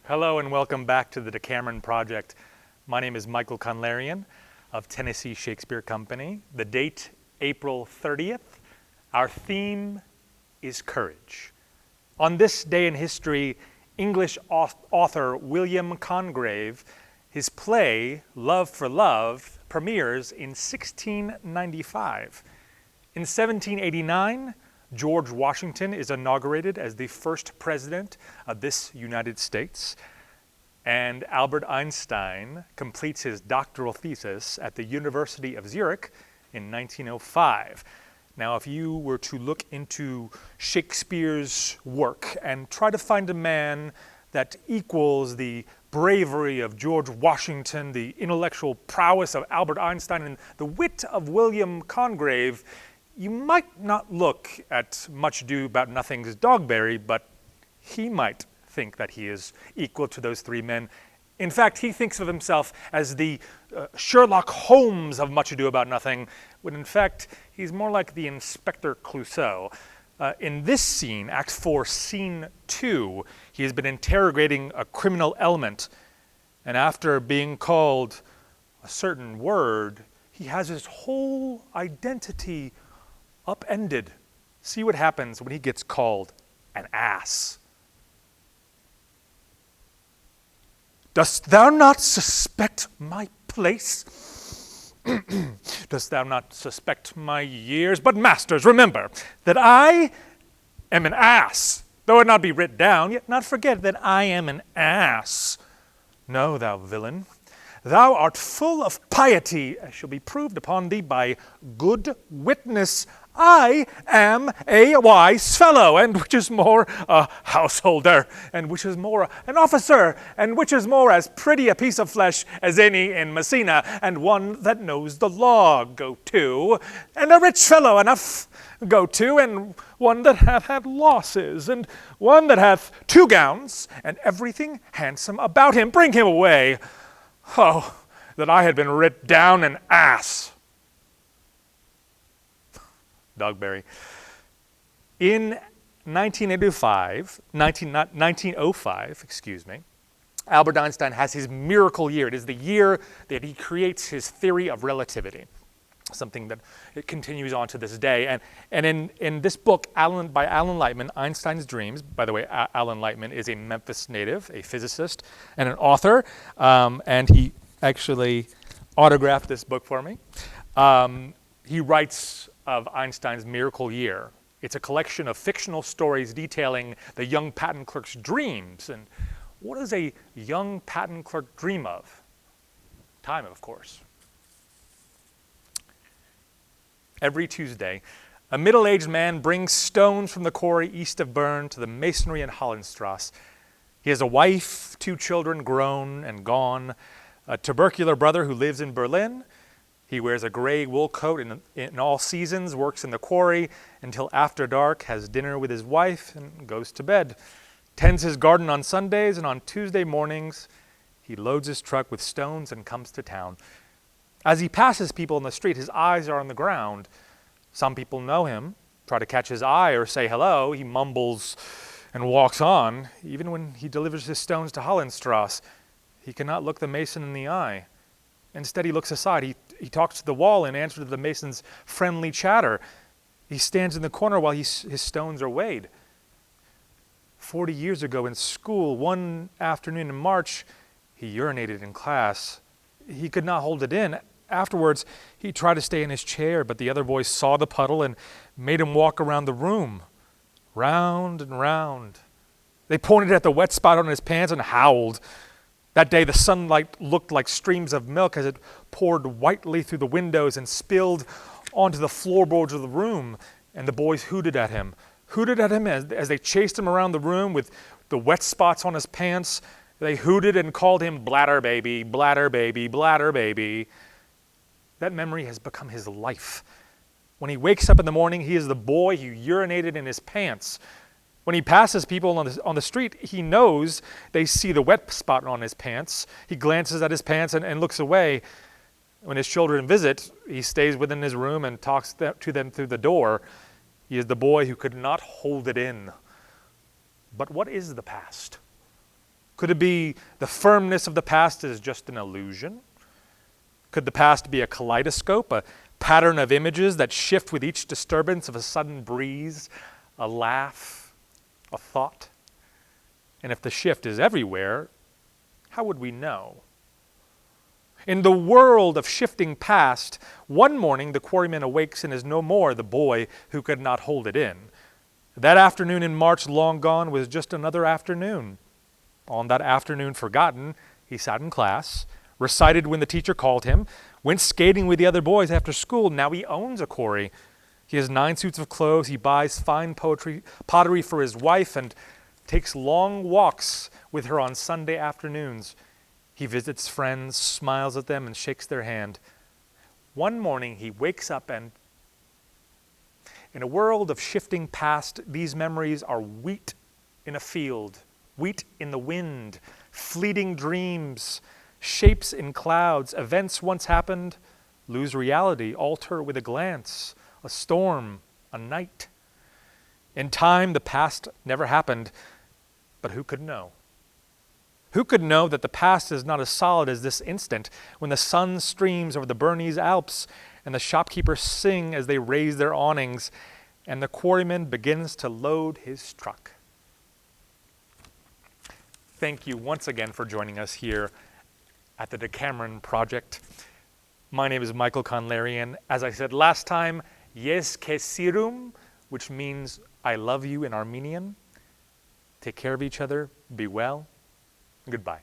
Hello and welcome back to the DECAMERON Project. My name is Michael Khanlarian of Tennessee Shakespeare Company. The date, April 30th. Our theme is courage. On this day in history, English author William Congreve, his play, Love for Love, premieres in 1695. In 1789, George Washington is inaugurated as the first president of this United States, and Albert Einstein completes his doctoral thesis at the University of Zurich in 1905. Now, if you were to look into Shakespeare's work and try to find a man that equals the bravery of George Washington, the intellectual prowess of Albert Einstein, and the wit of William Congreve, you might not look at Much Ado About Nothing's Dogberry, but he might think that he is equal to those three men. In fact, he thinks of himself as the Sherlock Holmes of Much Ado About Nothing, when in fact, he's more like the Inspector Clouseau. In this scene, Act 4, Scene 2, he has been interrogating a criminal element, and after being called a certain word, he has his whole identity upended. See what happens when he gets called an ass. Dost thou not suspect my place? Dost thou not suspect my years? But masters, remember that I am an ass. Though it not be writ down, yet not forget that I am an ass. Know thou, villain, thou art full of piety, as shall be proved upon thee by good witness. I am a wise fellow, and which is more, a householder, and which is more, an officer, and which is more, as pretty a piece of flesh as any in Messina, and one that knows the law, go to, and a rich fellow enough, go to, and one that hath had losses, and one that hath 2 gowns, and everything handsome about him. Bring him away. Oh, that I had been writ down an ass. Dogberry. In 1905, Albert Einstein has his miracle year. It is the year that he creates his theory of relativity, something that it continues on to this day. And in this book, by Alan Lightman, Einstein's Dreams, by the way, Alan Lightman is a Memphis native, a physicist, and an author, and he actually autographed this book for me. He writes of Einstein's miracle year. It's a collection of fictional stories detailing the young patent clerk's dreams. And what does a young patent clerk dream of? Time, of course. Every Tuesday, a middle-aged man brings stones from the quarry east of Bern to the masonry in Hollandstrasse. He has a wife, 2 children grown and gone, a tubercular brother who lives in Berlin. He wears a gray wool coat in all seasons, works in the quarry until after dark, has dinner with his wife, and goes to bed. Tends his garden on Sundays, and on Tuesday mornings, he loads his truck with stones and comes to town. As he passes people in the street, his eyes are on the ground. Some people know him, try to catch his eye or say hello. He mumbles and walks on. Even when he delivers his stones to Hollandstrasse, he cannot look the mason in the eye. Instead, he looks aside. He talks to the wall in answer to the mason's friendly chatter. He stands in the corner while his stones are weighed. 40 years ago in school, one afternoon in March, he urinated in class. He could not hold it in. Afterwards, he tried to stay in his chair, but the other boys saw the puddle and made him walk around the room, round and round. They pointed at the wet spot on his pants and howled. That day, the sunlight looked like streams of milk as it poured whitely through the windows and spilled onto the floorboards of the room, and the boys hooted at him as they chased him around the room with the wet spots on his pants. They hooted and called him bladder baby, bladder baby, bladder baby. That memory has become his life. When he wakes up in the morning, he is the boy who urinated in his pants. When he passes people on the street, he knows they see the wet spot on his pants. He glances at his pants and looks away. When his children visit, he stays within his room and talks to them through the door. He is the boy who could not hold it in. But what is the past? Could it be the firmness of the past is just an illusion? Could the past be a kaleidoscope, a pattern of images that shift with each disturbance of a sudden breeze, a laugh, a thought? And if the shift is everywhere, how would we know? In the world of shifting past, one morning the quarryman awakes and is no more the boy who could not hold it in. That afternoon in March long gone was just another afternoon. On that afternoon forgotten, he sat in class, recited when the teacher called him, went skating with the other boys after school. Now he owns a quarry. He has 9 suits of clothes. He buys fine pottery for his wife and takes long walks with her on Sunday afternoons. He visits friends, smiles at them, and shakes their hand. One morning he wakes up and, in a world of shifting past, these memories are wheat in a field, wheat in the wind, fleeting dreams, shapes in clouds. Events once happened, lose reality, alter with a glance, a storm, a night. In time, the past never happened, but who could know? Who could know that the past is not as solid as this instant when the sun streams over the Bernese Alps and the shopkeepers sing as they raise their awnings and the quarryman begins to load his truck? Thank you once again for joining us here at the DECAMERON Project. My name is Michael Khanlarian. As I said last time, yes kesirum, which means I love you in Armenian. Take care of each other. Be well. Goodbye.